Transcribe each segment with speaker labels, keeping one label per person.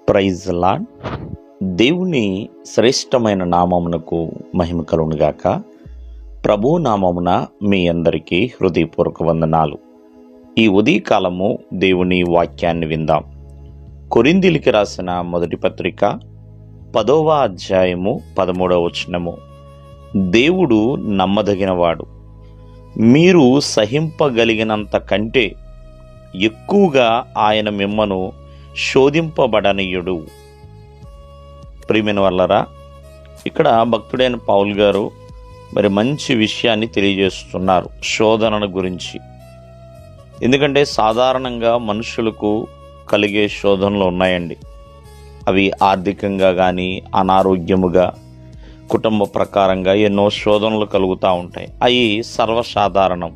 Speaker 1: Praise lord. దేవుని శ్రేష్టమైన నామమునకు మహిమ కలుగునుగాక. ప్రభు నామమున మీ అందరికీ హృదయపూర్వక వందనాలు. ఈ ఉదయకాలము దేవుని వాక్యాన్ని విందాం. కొరింథీయులకు రాసిన మొదటి పత్రిక 10వ అధ్యాయము 13వ వచనము. దేవుడు నమ్మదగినవాడు, మీరు సహింపగలిగినంత కంటే ఎక్కువగా ఆయన మిమ్మను శోధింపబడనీయుడు. ప్రియమైన వాళ్ళరా, ఇక్కడ భక్తుడైన పౌలు గారు మరి మంచి విషయాన్ని తెలియజేస్తున్నారు శోధనల గురించి. ఎందుకంటే సాధారణంగా మనుషులకు కలిగే శోధనలు ఉన్నాయండి. అవి ఆర్థికంగా కానీ, అనారోగ్యముగా, కుటుంబ ప్రకారంగా ఎన్నో శోధనలు కలుగుతూ ఉంటాయి. అవి సర్వసాధారణం.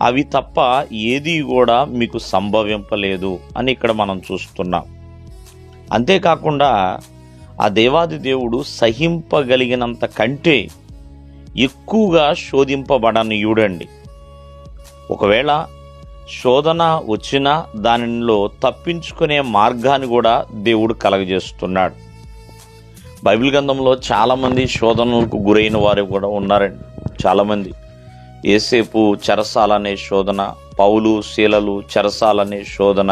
Speaker 1: అవి తప్ప ఏది కూడా మీకు సంభవింపలేదు అని ఇక్కడ మనం చూస్తున్నాం. అంతేకాకుండా ఆ దేవాది దేవుడు సహింపగలిగినంత కంటే ఎక్కువగా శోధింపబడనీయుడండి. ఒకవేళ శోధన వచ్చినా దానిలో తప్పించుకునే మార్గాన్ని కూడా దేవుడు కలగజేస్తున్నాడు. బైబిల్ గ్రంథంలో చాలామంది శోధనలకు గురైన వారు కూడా ఉన్నారండి. చాలామంది యేసేపు చెరసాలనే శోధన, పౌలు శీలలు చెరసాలనే శోధన,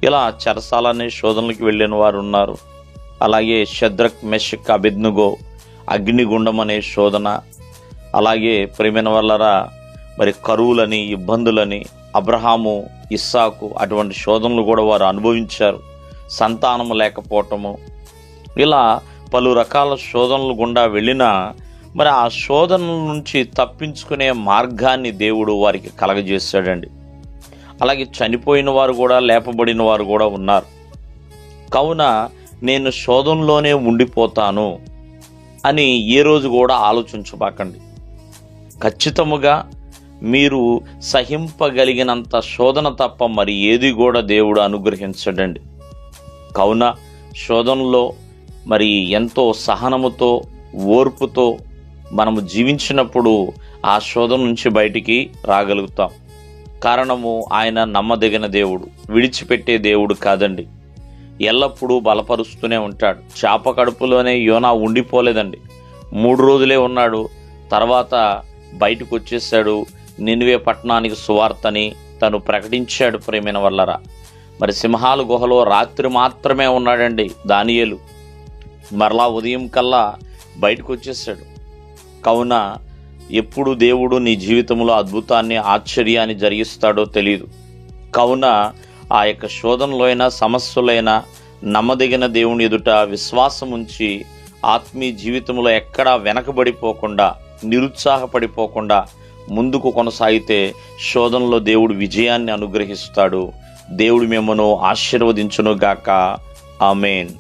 Speaker 1: ఇలా చెరసాలనే శోధనలకు వెళ్ళిన వారు ఉన్నారు. అలాగే షద్రక్, మెషక్, అబేద్నెగో అగ్నిగుండం అనే శోధన, అలాగే ప్రియమైన వాళ్ళరా మరి కరువులని, ఇబ్బందులని, అబ్రహాము, ఇస్సాకు అటువంటి శోధనలు కూడా వారు అనుభవించారు. సంతానము లేకపోవటము, ఇలా పలు రకాల శోధనలు గుండా వెళ్ళినా మరి ఆ శోధనల నుంచి తప్పించుకునే మార్గాన్ని దేవుడు వారికి కలగజేశాడండి. అలాగే చనిపోయిన వారు కూడా, లేపబడిన వారు కూడా ఉన్నారు. కావున నేను శోధనలోనే ఉండిపోతాను అని ఏ రోజు కూడా ఆలోచించబాకండి. ఖచ్చితముగా మీరు సహింపగలిగినంత శోధన తప్ప మరి ఏది కూడా దేవుడు అనుగ్రహించడండి. కావున శోధనలో మరి ఎంతో సహనముతో, ఓర్పుతో మనము జీవించినప్పుడు ఆ శోధన నుంచి బయటికి రాగలుగుతాం. కారణము ఆయన నమ్మదగిన దేవుడు, విడిచిపెట్టే దేవుడు కాదండి. ఎల్లప్పుడూ బలపరుస్తూనే ఉంటాడు. చేప కడుపులోనే యోనా ఉండిపోలేదండి. 3 రోజులే ఉన్నాడు. తర్వాత బయటకు వచ్చేసాడు. నినివే పట్టణానికి సువార్తని తను ప్రకటించాడు. ప్రియమైన వల్లరా, మరి సింహాల గుహలో రాత్రి మాత్రమే ఉన్నాడండి దానియేలు. మరలా ఉదయం కల్లా బయటకు వచ్చేసాడు. కావున ఎప్పుడు దేవుడు నీ జీవితంలో అద్భుతాన్ని, ఆశ్చర్యాన్ని జరిగిస్తాడో తెలియదు. కావున ఆ యొక్క శోధనలో అయినా, సమస్యలైనా నమ్మదగిన దేవుని ఎదుట విశ్వాసం ఉంచి ఆత్మీయ జీవితంలో ఎక్కడా వెనకబడిపోకుండా, నిరుత్సాహపడిపోకుండా ముందుకు కొనసాగితే శోధనలో దేవుడు విజయాన్ని అనుగ్రహిస్తాడు. దేవుడు మిమ్మను ఆశీర్వదించును గాక. ఆమేన్.